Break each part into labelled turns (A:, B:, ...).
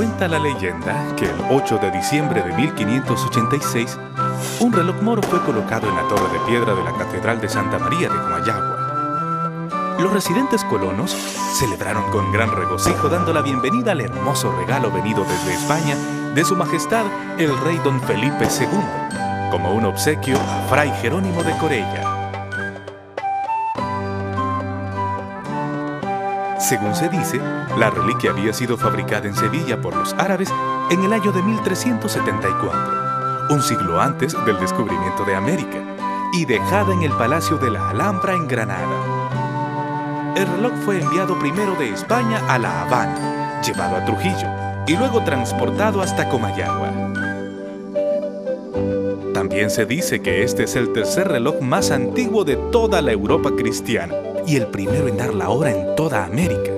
A: Cuenta la leyenda que el 8 de diciembre de 1586, un reloj moro fue colocado en la torre de piedra de la Catedral de Santa María de Comayagua. Los residentes colonos celebraron con gran regocijo dando la bienvenida al hermoso regalo venido desde España de Su Majestad el Rey Don Felipe II, como un obsequio a Fray Jerónimo de Corella. Según se dice, la reliquia había sido fabricada en Sevilla por los árabes en el año de 1374, un siglo antes del descubrimiento de América, y dejada en el Palacio de la Alhambra en Granada. El reloj fue enviado primero de España a La Habana, llevado a Trujillo, y luego transportado hasta Comayagua. También se dice que este es el tercer reloj más antiguo de toda la Europa cristiana y el primero en dar la hora en toda América.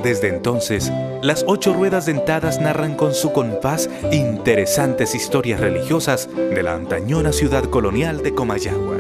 A: Desde entonces, las 8 ruedas dentadas narran con su compás interesantes historias religiosas de la antañona ciudad colonial de Comayagua.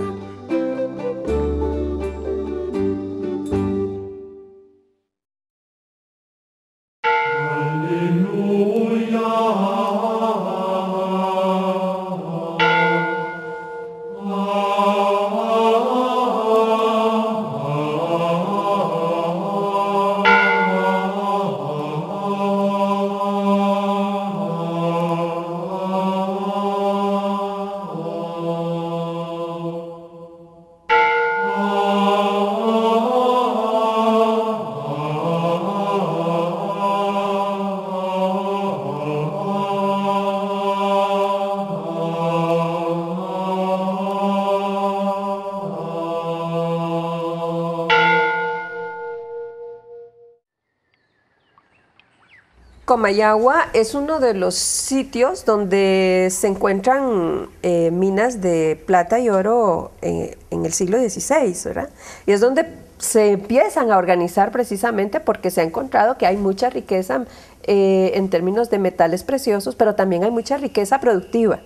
B: Comayagua es uno de los sitios donde se encuentran minas de plata y oro en el siglo XVI, ¿verdad? Y es donde se empiezan a organizar precisamente porque se ha encontrado que hay mucha riqueza en términos de metales preciosos, pero también hay mucha riqueza productiva.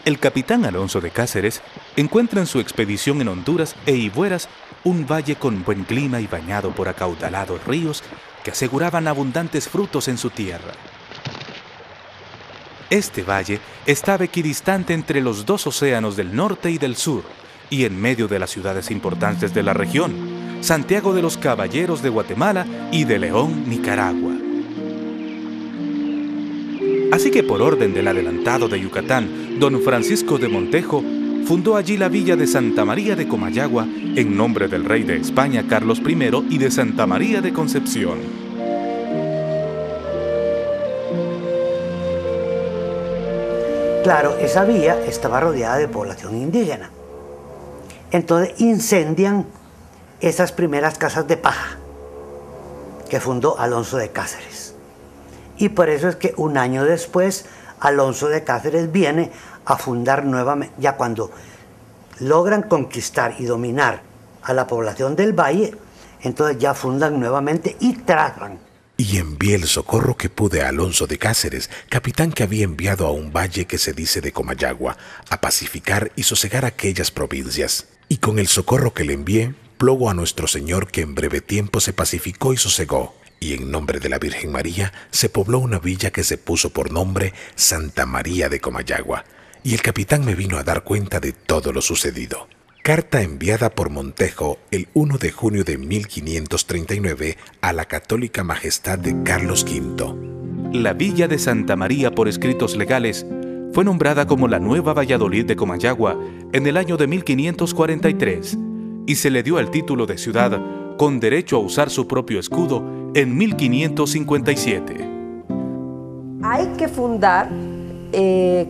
A: El capitán Alonso de Cáceres encuentra en su expedición en Honduras e Ibueras un valle con buen clima y bañado por acaudalados ríos que aseguraban abundantes frutos en su tierra. Este valle estaba equidistante entre los 2 océanos del norte y del sur y en medio de las ciudades importantes de la región, Santiago de los Caballeros de Guatemala y de León, Nicaragua. Así que por orden del adelantado de Yucatán, don Francisco de Montejo, fundó allí la villa de Santa María de Comayagua en nombre del rey de España Carlos I y de Santa María de Concepción.
C: Claro, esa villa estaba rodeada de población indígena. Entonces incendian esas primeras casas de paja que fundó Alonso de Cáceres. Y por eso es que un año después Alonso de Cáceres viene a fundar nuevamente, ya cuando logran conquistar y dominar a la población del valle, entonces ya fundan nuevamente y trazan.
D: Y envié el socorro que pude a Alonso de Cáceres, capitán que había enviado a un valle que se dice de Comayagua, a pacificar y sosegar aquellas provincias. Y con el socorro que le envié, plogo a nuestro Señor que en breve tiempo se pacificó y sosegó. Y en nombre de la Virgen María se pobló una villa que se puso por nombre Santa María de Comayagua, y el capitán me vino a dar cuenta de todo lo sucedido. Carta enviada por Montejo el 1 de junio de 1539 a la Católica Majestad de Carlos V.
A: La villa de Santa María por escritos legales fue nombrada como la Nueva Valladolid de Comayagua en el año de 1543 y se le dio el título de ciudad con derecho a usar su propio escudo en 1557.
B: Hay que fundar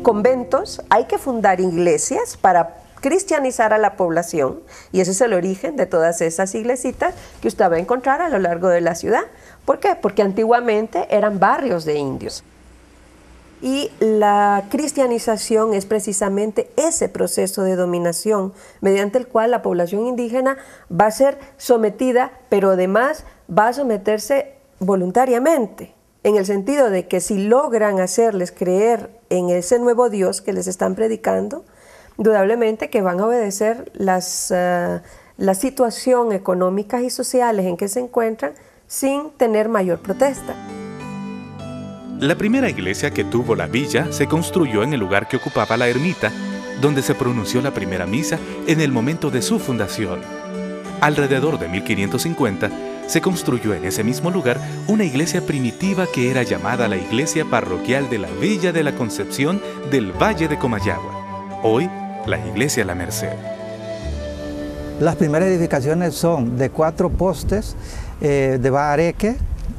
B: conventos, hay que fundar iglesias para cristianizar a la población, y ese es el origen de todas esas iglesitas que usted va a encontrar a lo largo de la ciudad. ¿Por qué? Porque antiguamente eran barrios de indios. Y la cristianización es precisamente ese proceso de dominación mediante el cual la población indígena va a ser sometida, pero además va a someterse voluntariamente, en el sentido de que si logran hacerles creer en ese nuevo Dios que les están predicando, indudablemente que van a obedecer la situación económicas y sociales en que se encuentran sin tener mayor protesta.
A: La primera iglesia que tuvo la villa se construyó en el lugar que ocupaba la ermita, donde se pronunció la primera misa en el momento de su fundación. Alrededor de 1550, se construyó en ese mismo lugar una iglesia primitiva que era llamada la Iglesia Parroquial de la Villa de la Concepción del Valle de Comayagua, hoy la Iglesia La Merced.
E: Las primeras edificaciones son de 4 postes de bahareque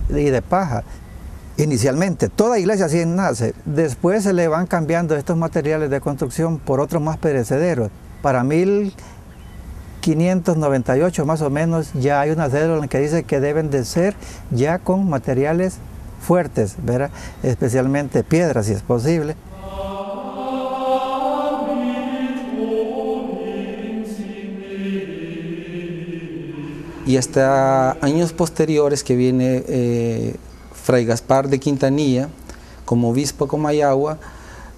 E: y de paja. Inicialmente, toda iglesia así nace. Después se le van cambiando estos materiales de construcción por otros más perecederos. Para 1598 más o menos ya hay una cédula en la que dice que deben de ser ya con materiales fuertes, ¿verdad? Especialmente piedras si es posible.
F: Y hasta años posteriores que viene Fray Gaspar de Quintanilla como obispo de Comayagua,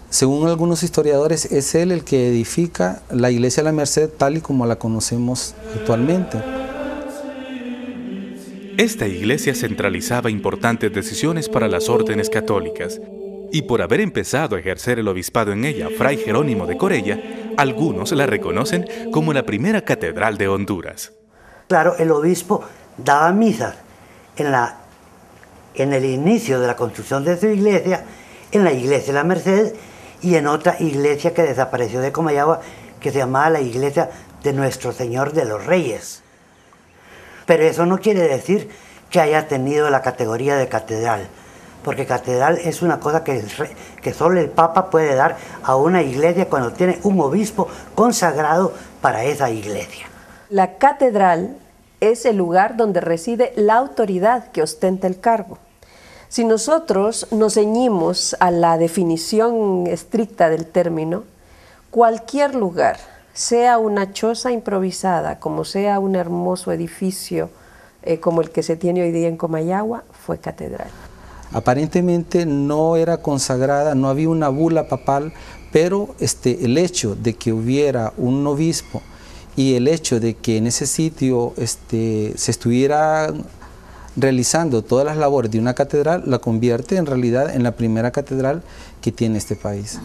F: según algunos historiadores, es él el que edifica la Iglesia de la Merced tal y como la conocemos actualmente.
A: Esta iglesia centralizaba importantes decisiones para las órdenes católicas, y por haber empezado a ejercer el obispado en ella Fray Jerónimo de Corella, algunos la reconocen como la primera catedral de Honduras.
C: Claro, el obispo daba misas en el inicio de la construcción de su iglesia, en la Iglesia de la Merced y en otra iglesia que desapareció de Comayagua, que se llamaba la Iglesia de Nuestro Señor de los Reyes. Pero eso no quiere decir que haya tenido la categoría de catedral, porque catedral es una cosa que solo el Papa puede dar a una iglesia cuando tiene un obispo consagrado para esa iglesia.
B: La catedral es el lugar donde reside la autoridad que ostenta el cargo. Si nosotros nos ceñimos a la definición estricta del término, cualquier lugar, sea una choza improvisada, como sea un hermoso edificio como el que se tiene hoy día en Comayagua, fue catedral.
F: Aparentemente no era consagrada, no había una bula papal, pero el hecho de que hubiera un obispo y el hecho de que en ese sitio se estuviera realizando todas las labores de una catedral, la convierte en realidad en la primera catedral que tiene este país.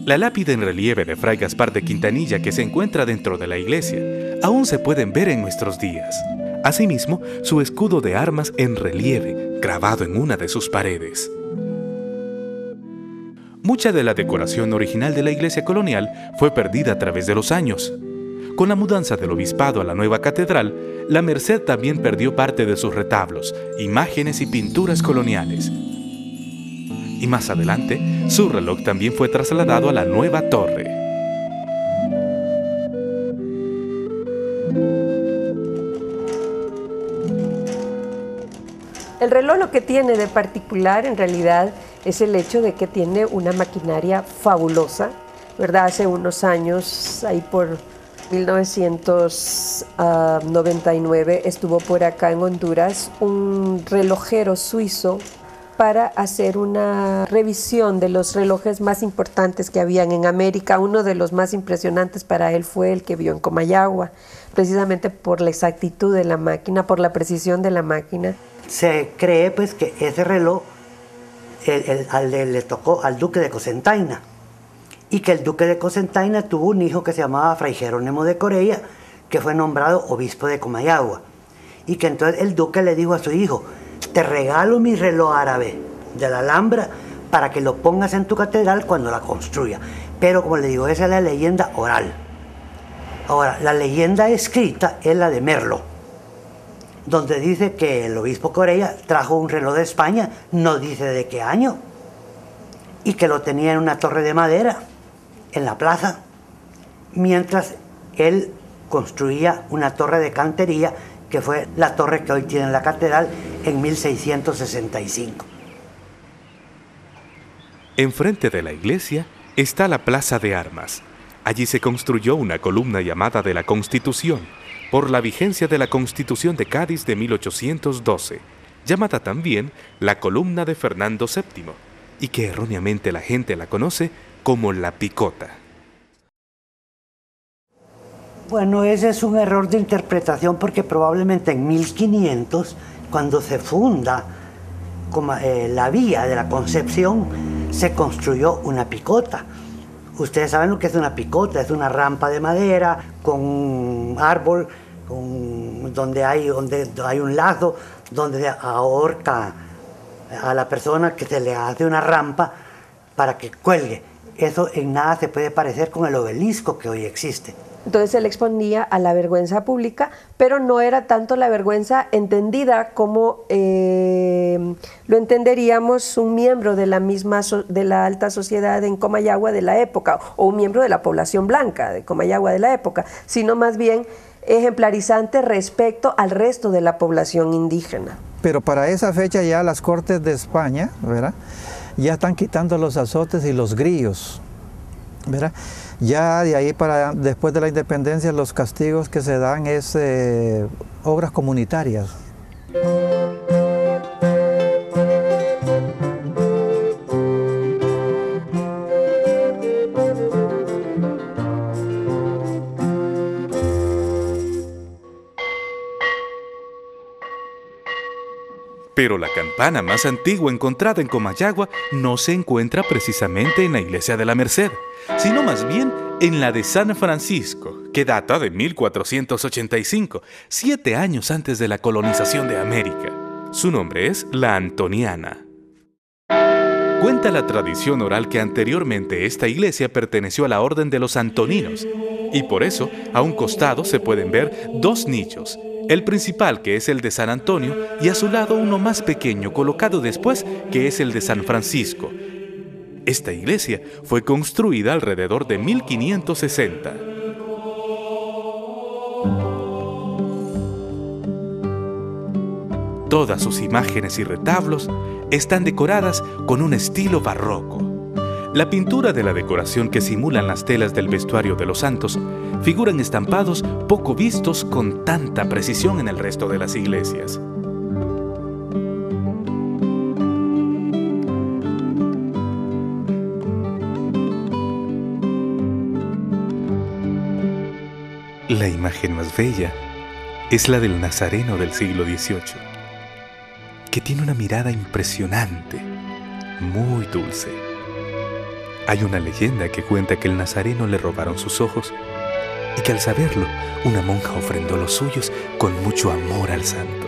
A: La lápida en relieve de Fray Gaspar de Quintanilla que se encuentra dentro de la iglesia aún se pueden ver en nuestros días. Asimismo, su escudo de armas en relieve, grabado en una de sus paredes. Mucha de la decoración original de la iglesia colonial fue perdida a través de los años. Con la mudanza del obispado a la nueva catedral, La Merced también perdió parte de sus retablos, imágenes y pinturas coloniales. Y más adelante, su reloj también fue trasladado a la nueva torre.
B: El reloj lo que tiene de particular en realidad es el hecho de que tiene una maquinaria fabulosa, ¿verdad? Hace unos años, ahí por 1999, estuvo por acá en Honduras un relojero suizo para hacer una revisión de los relojes más importantes que habían en América. Uno de los más impresionantes para él fue el que vio en Comayagua, precisamente por la exactitud de la máquina, por la precisión de la máquina.
C: Se cree pues que ese reloj le tocó al duque de Cocentaina, y que el duque de Cocentaina tuvo un hijo que se llamaba Fray Jerónimo de Corella, que fue nombrado obispo de Comayagua, y que entonces el duque le dijo a su hijo: te regalo mi reloj árabe de la Alhambra para que lo pongas en tu catedral cuando la construya. Pero como le digo, esa es la leyenda oral. Ahora, la leyenda escrita es la de Merlo, donde dice que el obispo Corella trajo un reloj de España, no dice de qué año, y que lo tenía en una torre de madera en la plaza, mientras él construía una torre de cantería, que fue la torre que hoy tiene la catedral, en 1665.
A: Enfrente de la iglesia está la Plaza de Armas. Allí se construyó una columna llamada de la Constitución, por la vigencia de la Constitución de Cádiz de 1812, llamada también la columna de Fernando VII, y que erróneamente la gente la conoce como la Picota.
C: Bueno, ese es un error de interpretación porque probablemente en 1500, cuando se funda la vía de la Concepción, se construyó una picota. Ustedes saben lo que es una picota, es una rampa de madera con un árbol, donde hay un lazo, donde se ahorca a la persona, que se le hace una rampa para que cuelgue. Eso en nada se puede parecer con el obelisco que hoy existe.
B: Entonces él exponía a la vergüenza pública, pero no era tanto la vergüenza entendida como lo entenderíamos un miembro de la alta sociedad en Comayagua de la época, o un miembro de la población blanca de Comayagua de la época, sino más bien ejemplarizante respecto al resto de la población indígena.
E: Pero para esa fecha ya las Cortes de España, ¿verdad?, ya están quitando los azotes y los grillos, ¿verdad? Ya de ahí para después de la independencia los castigos que se dan es obras comunitarias.
A: Pero la campana más antigua encontrada en Comayagua no se encuentra precisamente en la iglesia de la Merced, sino más bien en la de San Francisco, que data de 1485, 7 años antes de la colonización de América. Su nombre es la Antoniana. Cuenta la tradición oral que anteriormente esta iglesia perteneció a la orden de los antoninos, y por eso a un costado se pueden ver 2 nichos, el principal, que es el de San Antonio, y a su lado uno más pequeño colocado después, que es el de San Francisco. Esta iglesia fue construida alrededor de 1560. Todas sus imágenes y retablos están decoradas con un estilo barroco. La pintura de la decoración que simulan las telas del vestuario de los santos figuran estampados poco vistos con tanta precisión en el resto de las iglesias. La imagen más bella es la del Nazareno del siglo XVIII, que tiene una mirada impresionante, muy dulce. Hay una leyenda que cuenta que el Nazareno le robaron sus ojos y que al saberlo, una monja ofrendó los suyos con mucho amor al santo,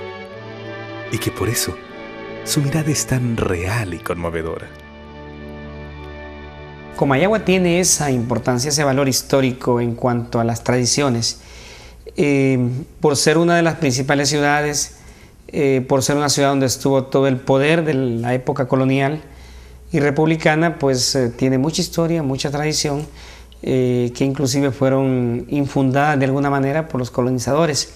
A: y que por eso su mirada es tan real y conmovedora.
G: Comayagua tiene esa importancia, ese valor histórico en cuanto a las tradiciones, por ser una de las principales ciudades, por ser una ciudad donde estuvo todo el poder de la época colonial y republicana, pues tiene mucha historia, mucha tradición, que inclusive fueron infundadas de alguna manera por los colonizadores.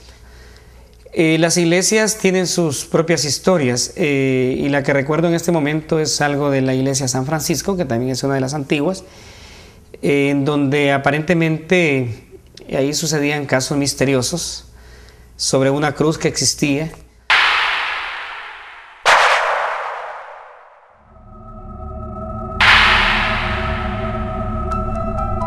G: Las iglesias tienen sus propias historias, y la que recuerdo en este momento es algo de la iglesia San Francisco, que también es una de las antiguas, en donde aparentemente ahí sucedían casos misteriosos sobre una cruz que existía.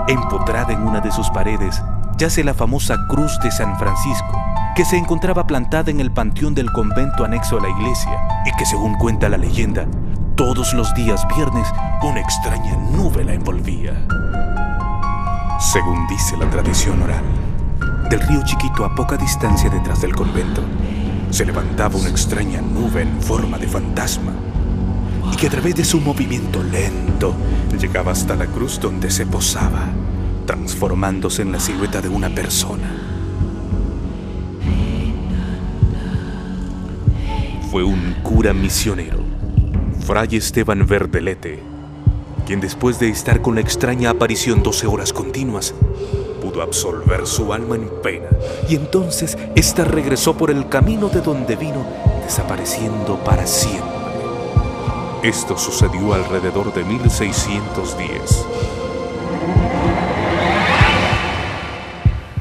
A: Empotrada en una de sus paredes yace la famosa Cruz de San Francisco, que se encontraba plantada en el panteón del convento anexo a la iglesia y que, según cuenta la leyenda, todos los días viernes una extraña nube la envolvía. Según dice la tradición oral, del río Chiquito a poca distancia detrás del convento se levantaba una extraña nube en forma de fantasma y que a través de su movimiento lento llegaba hasta la cruz donde se posaba, transformándose en la silueta de una persona. Fue un cura misionero, Fray Esteban Verdelete, quien después de estar con la extraña aparición 12 horas continuas, pudo absolver su alma en pena, y entonces ésta regresó por el camino de donde vino, desapareciendo para siempre. Esto sucedió alrededor de 1610.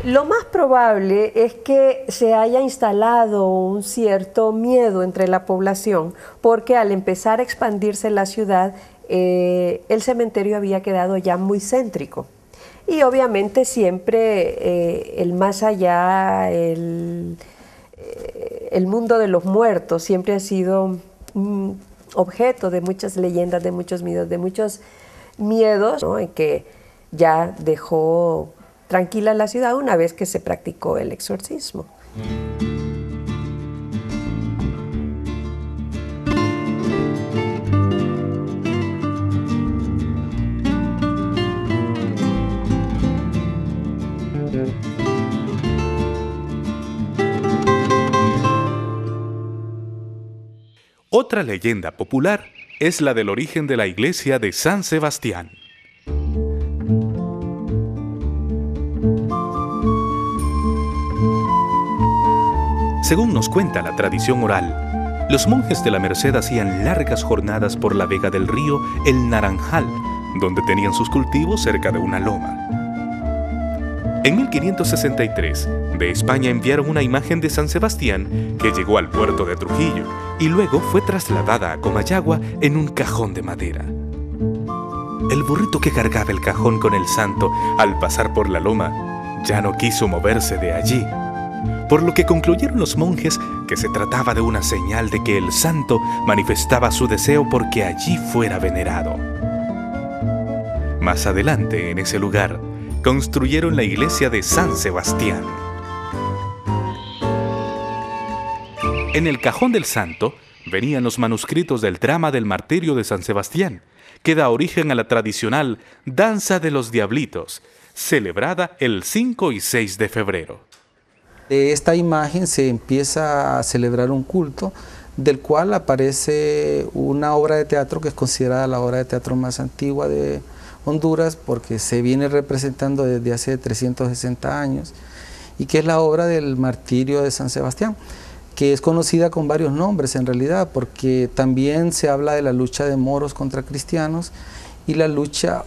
B: Lo más probable es que se haya instalado un cierto miedo entre la población, porque al empezar a expandirse la ciudad, el cementerio había quedado ya muy céntrico. Y obviamente siempre el más allá, el mundo de los muertos siempre ha sido objeto de muchas leyendas, de muchos miedos, ¿no? En que ya dejó tranquila la ciudad una vez que se practicó el exorcismo.
A: Otra leyenda popular es la del origen de la iglesia de San Sebastián. Según nos cuenta la tradición oral, los monjes de la Merced hacían largas jornadas por la vega del río El Naranjal, donde tenían sus cultivos cerca de una loma. En 1563, de España enviaron una imagen de San Sebastián que llegó al puerto de Trujillo y luego fue trasladada a Comayagua en un cajón de madera. El burrito que cargaba el cajón con el santo al pasar por la loma ya no quiso moverse de allí, por lo que concluyeron los monjes que se trataba de una señal de que el santo manifestaba su deseo porque allí fuera venerado. Más adelante, en ese lugar, construyeron la iglesia de San Sebastián. En el cajón del santo venían los manuscritos del drama del martirio de San Sebastián, que da origen a la tradicional Danza de los Diablitos, celebrada el 5 y 6 de febrero.
F: De esta imagen se empieza a celebrar un culto, del cual aparece una obra de teatro que es considerada la obra de teatro más antigua de Honduras, porque se viene representando desde hace 360 años, y que es la obra del martirio de San Sebastián, que es conocida con varios nombres en realidad, porque también se habla de la lucha de moros contra cristianos y la lucha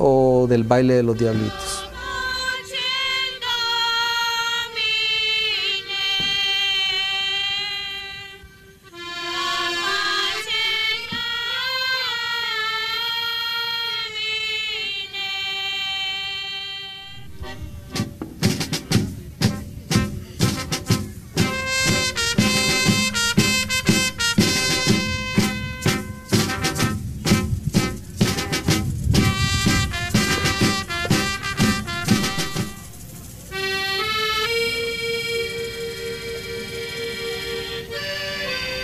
F: del baile de los diablitos.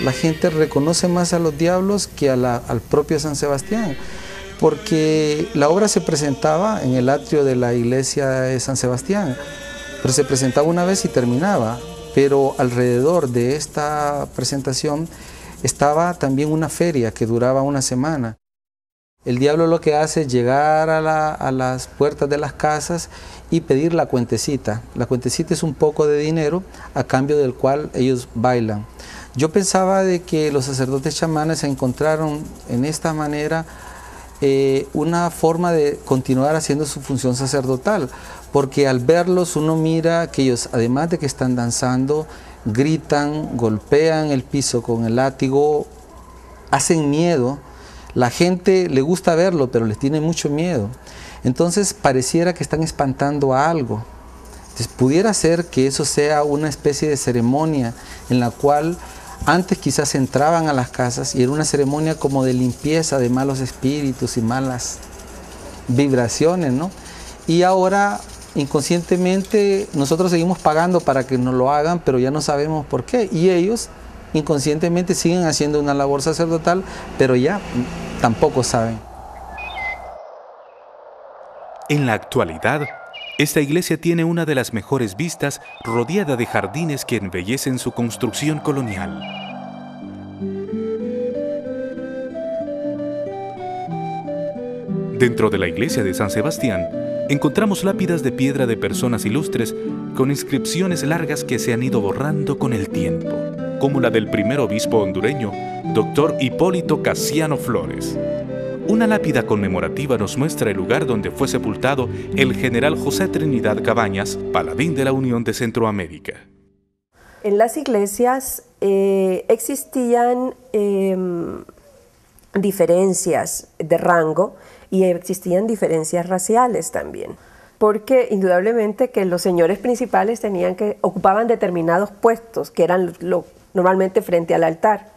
F: La gente reconoce más a los diablos que al propio San Sebastián, porque la obra se presentaba en el atrio de la iglesia de San Sebastián, pero se presentaba una vez y terminaba, pero alrededor de esta presentación estaba también una feria que duraba una semana. El diablo lo que hace es llegar a las puertas de las casas y pedir la cuentecita. La cuentecita es un poco de dinero a cambio del cual ellos bailan. Yo pensaba de que los sacerdotes chamanes encontraron en esta manera una forma de continuar haciendo su función sacerdotal, porque al verlos uno mira que ellos, además de que están danzando, gritan, golpean el piso con el látigo, hacen miedo. La gente le gusta verlo, pero les tiene mucho miedo. Entonces pareciera que están espantando a algo. Entonces pudiera ser que eso sea una especie de ceremonia en la cual antes quizás entraban a las casas y era una ceremonia como de limpieza de malos espíritus y malas vibraciones, ¿no? Y ahora inconscientemente nosotros seguimos pagando para que nos lo hagan, pero ya no sabemos por qué. Y ellos inconscientemente siguen haciendo una labor sacerdotal, pero ya tampoco saben.
A: En la actualidad, esta iglesia tiene una de las mejores vistas, rodeada de jardines que embellecen su construcción colonial. Dentro de la iglesia de San Sebastián, encontramos lápidas de piedra de personas ilustres con inscripciones largas que se han ido borrando con el tiempo, como la del primer obispo hondureño, Dr. Hipólito Casiano Flores. Una lápida conmemorativa nos muestra el lugar donde fue sepultado el general José Trinidad Cabañas, paladín de la Unión de Centroamérica.
B: En las iglesias existían diferencias de rango y existían diferencias raciales también. porque indudablemente que los señores principales ocupaban determinados puestos, que eran normalmente frente al altar.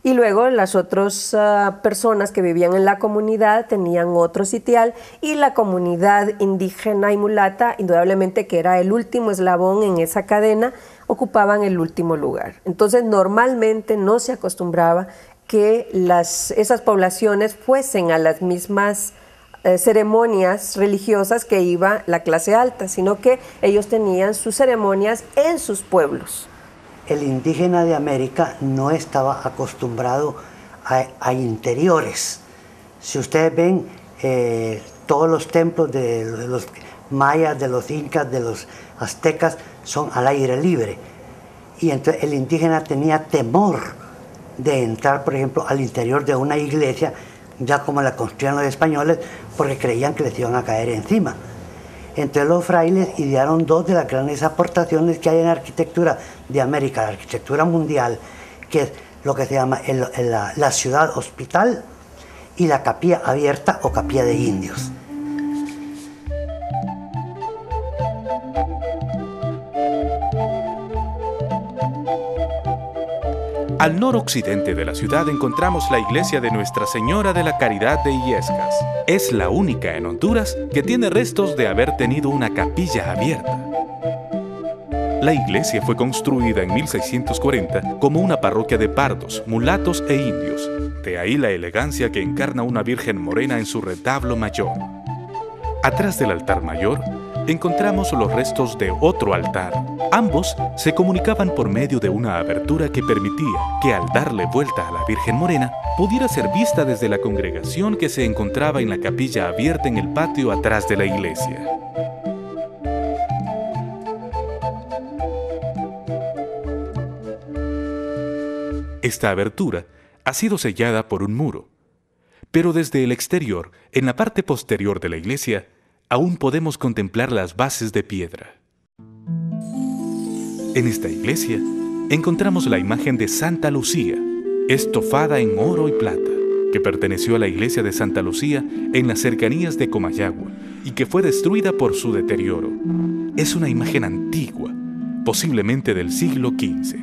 B: Y luego las otras personas que vivían en la comunidad tenían otro sitial, y la comunidad indígena y mulata, indudablemente que era el último eslabón en esa cadena, ocupaban el último lugar. Entonces normalmente no se acostumbraba que esas poblaciones fuesen a las mismas ceremonias religiosas que iba la clase alta, sino que ellos tenían sus ceremonias en sus pueblos.
C: El indígena de América no estaba acostumbrado a interiores. Si ustedes ven todos los templos de los mayas, de los incas, de los aztecas, son al aire libre. Y entonces el indígena tenía temor de entrar, por ejemplo, al interior de una iglesia, ya como la construían los españoles, porque creían que les iban a caer encima. Entonces los frailes idearon dos de las grandes aportaciones que hay en la arquitectura de América, la arquitectura mundial, que es lo que se llama la ciudad hospital y la capilla abierta o capilla de indios.
A: Al noroccidente de la ciudad encontramos la iglesia de Nuestra Señora de la Caridad de Illescas. Es la única en Honduras que tiene restos de haber tenido una capilla abierta. La iglesia fue construida en 1640 como una parroquia de pardos, mulatos e indios. De ahí la elegancia que encarna una Virgen morena en su retablo mayor. Atrás del altar mayor encontramos los restos de otro altar. Ambos se comunicaban por medio de una abertura que permitía que, al darle vuelta a la Virgen Morena, pudiera ser vista desde la congregación que se encontraba en la capilla abierta en el patio atrás de la iglesia. Esta abertura ha sido sellada por un muro, pero desde el exterior, en la parte posterior de la iglesia, aún podemos contemplar las bases de piedra. En esta iglesia encontramos la imagen de Santa Lucía, estofada en oro y plata, que perteneció a la iglesia de Santa Lucía en las cercanías de Comayagua y que fue destruida por su deterioro. Es una imagen antigua, posiblemente del siglo XV.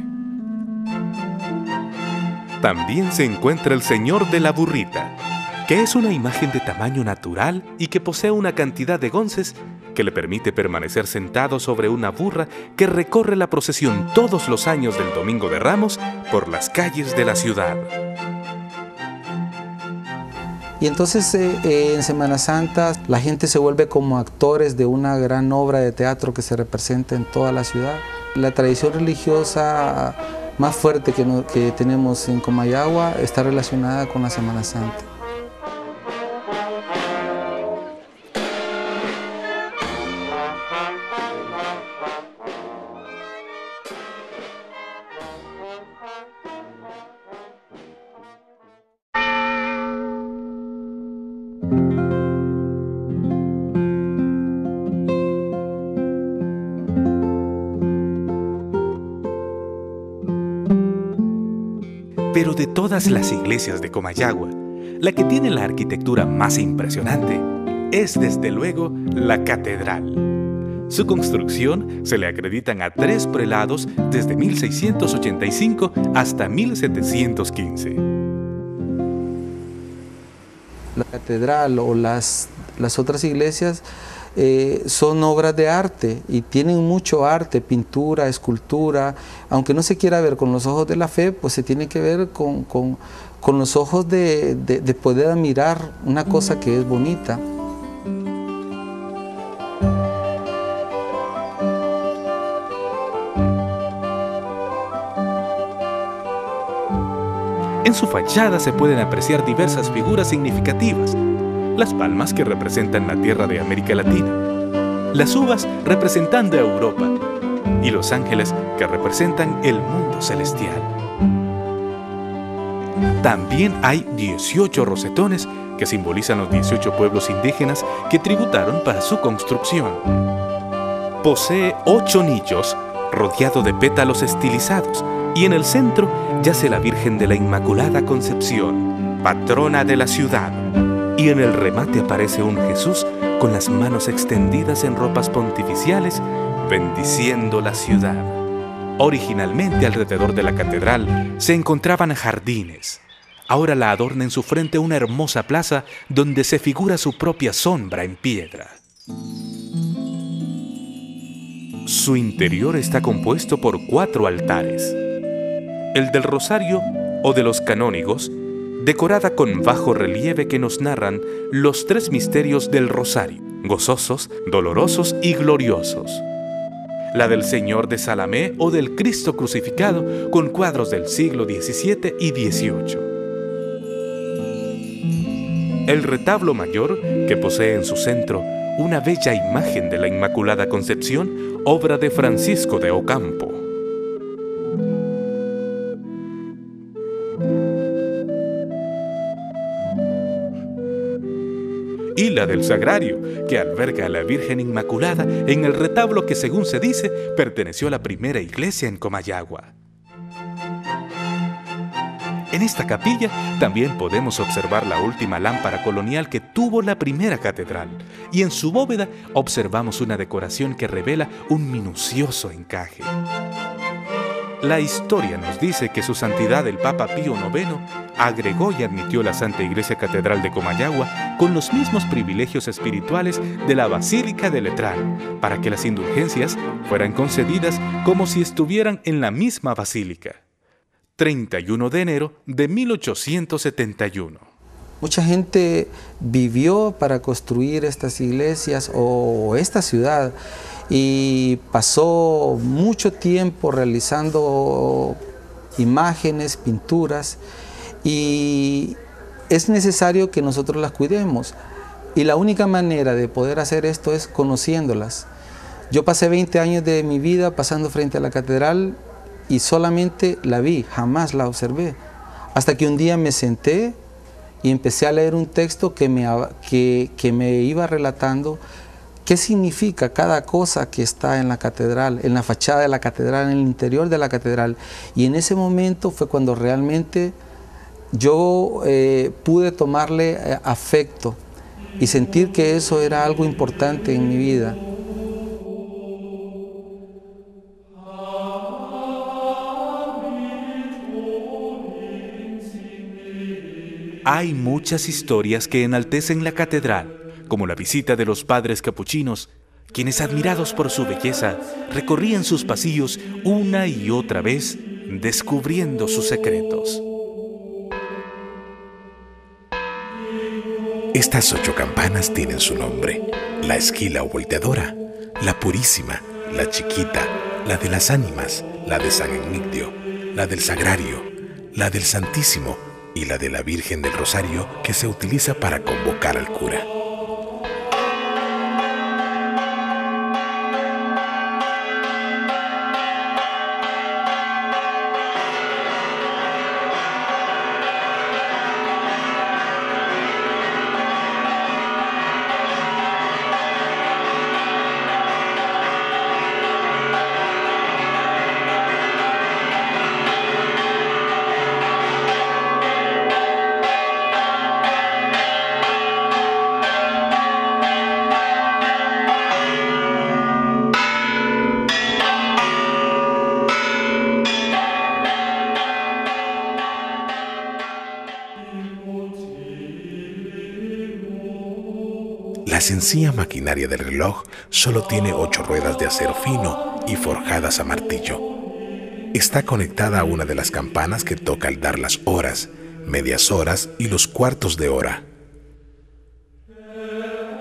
A: También se encuentra el Señor de la Burrita, que es una imagen de tamaño natural y que posee una cantidad de gonces que le permite permanecer sentado sobre una burra que recorre la procesión todos los años del Domingo de Ramos por las calles de la ciudad.
F: Y entonces en Semana Santa la gente se vuelve como actores de una gran obra de teatro que se representa en toda la ciudad. La tradición religiosa más fuerte que tenemos en Comayagua está relacionada con la Semana Santa.
A: Pero de todas las iglesias de Comayagua, la que tiene la arquitectura más impresionante es desde luego la catedral. Su construcción se le acreditan a 3 prelados desde 1685 hasta 1715.
F: La catedral o las otras iglesias son obras de arte y tienen mucho arte, pintura, escultura. Aunque no se quiera ver con los ojos de la fe, pues se tiene que ver con los ojos de poder admirar una cosa que es bonita.
A: En su fachada se pueden apreciar diversas figuras significativas. Las palmas que representan la tierra de América Latina, las uvas representando a Europa y los ángeles que representan el mundo celestial. También hay 18 rosetones que simbolizan los 18 pueblos indígenas que tributaron para su construcción. Posee 8 nichos rodeado de pétalos estilizados y en el centro yace la Virgen de la Inmaculada Concepción, patrona de la ciudad. Y en el remate aparece un Jesús con las manos extendidas en ropas pontificiales, bendiciendo la ciudad. Originalmente alrededor de la catedral se encontraban jardines. Ahora la adorna en su frente una hermosa plaza donde se figura su propia sombra en piedra. Su interior está compuesto por 4 altares. El del Rosario o de los Canónigos, decorada con bajo relieve que nos narran los 3 misterios del Rosario, gozosos, dolorosos y gloriosos. La del Señor de Salamé o del Cristo crucificado, con cuadros del siglo XVII y XVIII. El retablo mayor, que posee en su centro una bella imagen de la Inmaculada Concepción, obra de Francisco de Ocampo. Y la del Sagrario, que alberga a la Virgen Inmaculada en el retablo que, según se dice, perteneció a la primera iglesia en Comayagua. En esta capilla también podemos observar la última lámpara colonial que tuvo la primera catedral, y en su bóveda observamos una decoración que revela un minucioso encaje. La historia nos dice que su santidad el Papa Pío IX agregó y admitió la Santa Iglesia Catedral de Comayagua con los mismos privilegios espirituales de la Basílica de Letrán, para que las indulgencias fueran concedidas como si estuvieran en la misma basílica. 31 de enero de 1871.
F: Mucha gente vivió para construir estas iglesias o esta ciudad y pasó mucho tiempo realizando imágenes, pinturas, y es necesario que nosotros las cuidemos. Y la única manera de poder hacer esto es conociéndolas. Yo pasé 20 años de mi vida pasando frente a la catedral y solamente la vi, jamás la observé. Hasta que un día me senté y empecé a leer un texto que me iba relatando qué significa cada cosa que está en la catedral, en la fachada de la catedral, en el interior de la catedral. Y en ese momento fue cuando realmente yo pude tomarle afecto y sentir que eso era algo importante en mi vida.
A: Hay muchas historias que enaltecen la catedral, como la visita de los padres capuchinos, quienes, admirados por su belleza, recorrían sus pasillos una y otra vez, descubriendo sus secretos.
D: Estas 8 campanas tienen su nombre: la Esquila o Volteadora, la Purísima, la Chiquita, la de las Ánimas, la de San Emigdio, la del Sagrario, la del Santísimo y la de la Virgen del Rosario, que se utiliza para convocar al cura. La sencilla maquinaria del reloj solo tiene 8 ruedas de acero fino y forjadas a martillo. Está conectada a una de las campanas que toca al dar las horas, medias horas y los cuartos de hora.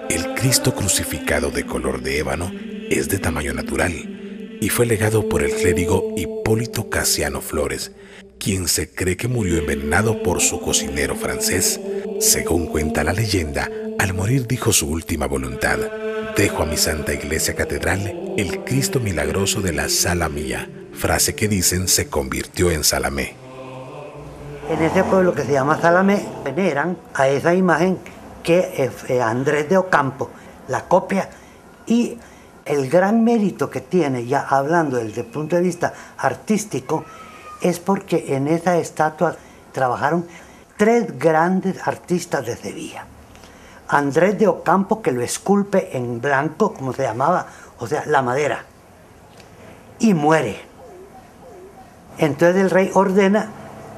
D: El Cristo crucificado de color de ébano es de tamaño natural y fue legado por el clérigo Hipólito Casiano Flores, quien se cree que murió envenenado por su cocinero francés. Según cuenta la leyenda, al morir dijo su última voluntad: dejo a mi Santa Iglesia Catedral el Cristo milagroso de la Sala Mía, frase que dicen se convirtió en Salamé.
C: En ese pueblo que se llama Salamé veneran a esa imagen que Andrés de Ocampo la copia, y el gran mérito que tiene, ya hablando desde el punto de vista artístico, es porque en esa estatua trabajaron 3 grandes artistas de Sevilla. Andrés de Ocampo que lo esculpe en blanco, como se llamaba, o sea, la madera, y muere. Entonces el rey ordena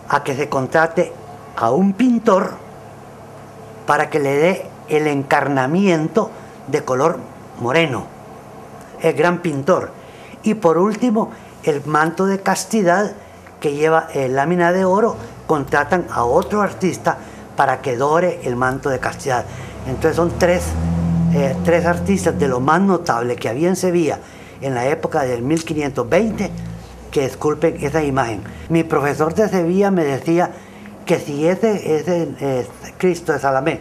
C: a que se contrate a un pintor para que le dé el encarnamiento de color moreno, el gran pintor. Y por último, el manto de castidad que lleva lámina de oro, contratan a otro artista para que dore el manto de castidad. Entonces son tres artistas de lo más notable que había en Sevilla en la época del 1520 que esculpen esa imagen. Mi profesor de Sevilla me decía que si ese Cristo de Salamé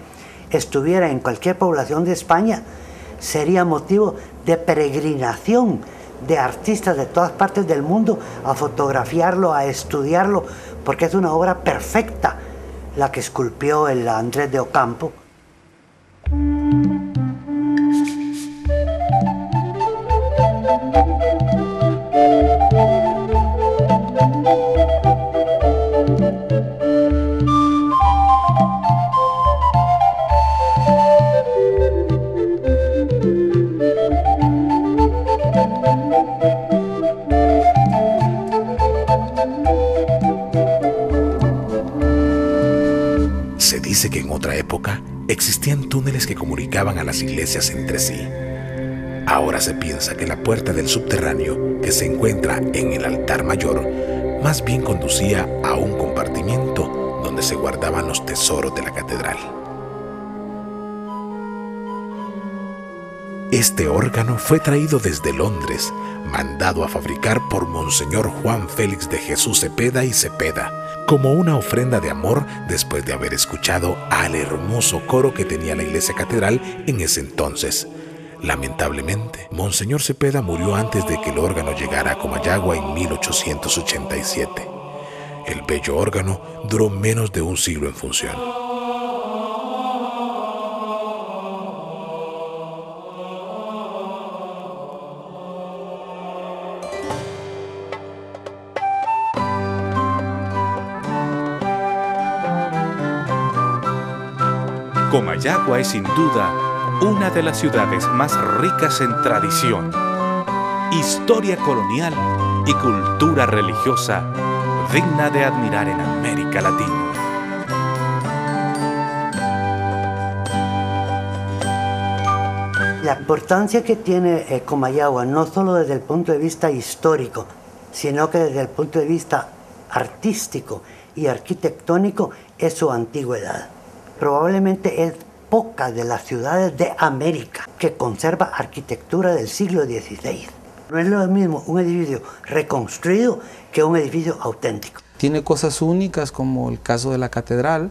C: estuviera en cualquier población de España, sería motivo de peregrinación de artistas de todas partes del mundo a fotografiarlo, a estudiarlo, porque es una obra perfecta la que esculpió el Andrés de Ocampo.
D: Se dice que en otra época existían túneles que comunicaban a las iglesias entre sí. Ahora se piensa que la puerta del subterráneo, que se encuentra en el altar mayor, más bien conducía a un compartimiento donde se guardaban los tesoros de la catedral. Este órgano fue traído desde Londres, mandado a fabricar por Monseñor Juan Félix de Jesús Cepeda y Cepeda, como una ofrenda de amor después de haber escuchado al hermoso coro que tenía la iglesia catedral en ese entonces. Lamentablemente, Monseñor Cepeda murió antes de que el órgano llegara a Comayagua en 1887. El bello órgano duró menos de un siglo en función.
A: Comayagua es sin duda una de las ciudades más ricas en tradición, historia colonial y cultura religiosa digna de admirar en América Latina.
C: La importancia que tiene Comayagua, no solo desde el punto de vista histórico, sino que desde el punto de vista artístico y arquitectónico, es su antigüedad. Probablemente es poca de las ciudades de América que conserva arquitectura del siglo XVI. No es lo mismo un edificio reconstruido que un edificio auténtico.
F: Tiene cosas únicas como el caso de la catedral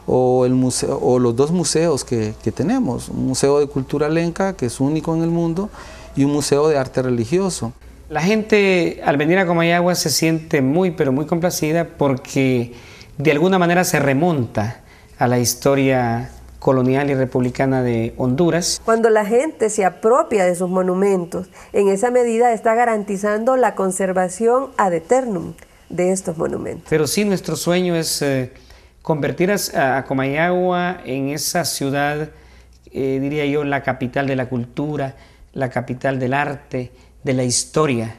F: o el museo, o los dos museos que tenemos, un museo de cultura lenca que es único en el mundo y un museo de arte religioso.
G: La gente al venir a Comayagua se siente muy pero muy complacida porque de alguna manera se remonta a la historia colonial y republicana de Honduras.
B: Cuando la gente se apropia de sus monumentos, en esa medida está garantizando la conservación ad eternum de estos monumentos.
G: Pero sí, nuestro sueño es convertir a Comayagua en esa ciudad, diría yo, la capital de la cultura, la capital del arte, de la historia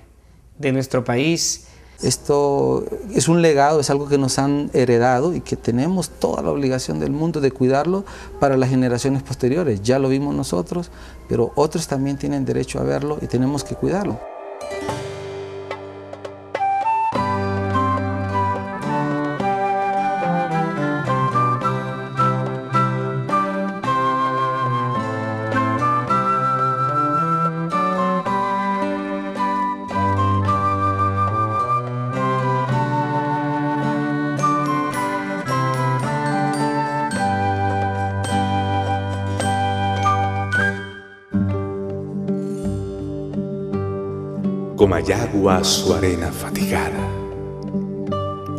G: de nuestro país.
F: Esto es un legado, es algo que nos han heredado y que tenemos toda la obligación del mundo de cuidarlo para las generaciones posteriores. Ya lo vimos nosotros, pero otros también tienen derecho a verlo y tenemos que cuidarlo.
A: Comayagua su arena fatigada,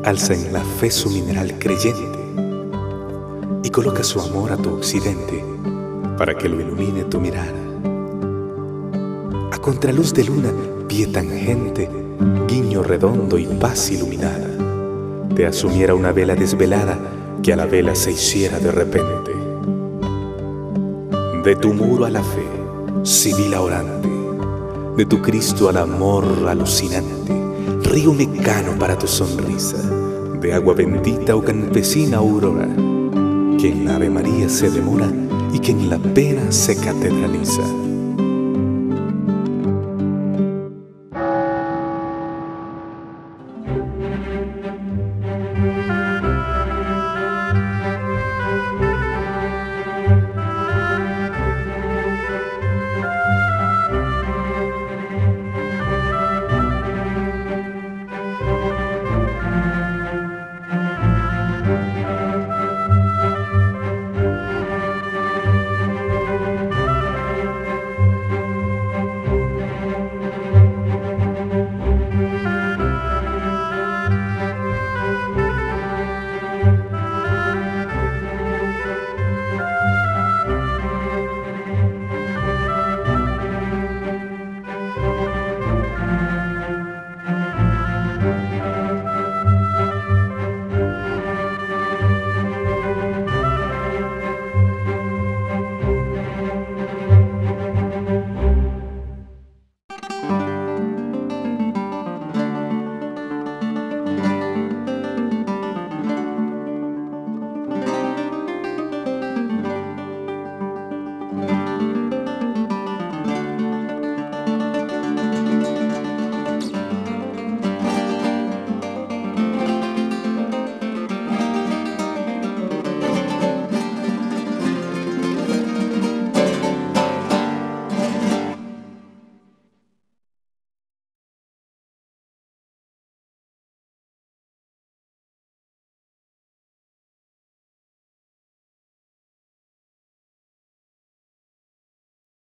A: alza en la fe su mineral creyente y coloca su amor a tu occidente para que lo ilumine tu mirada. A contraluz de luna, pie tangente, guiño redondo y paz iluminada, te asumiera una vela desvelada que a la vela se hiciera de repente. De tu muro a la fe, sibila orante, de tu Cristo al amor alucinante, río mecano para tu sonrisa, de agua bendita o campesina aurora, que en la Ave María se demora y que en la pena se catedraliza.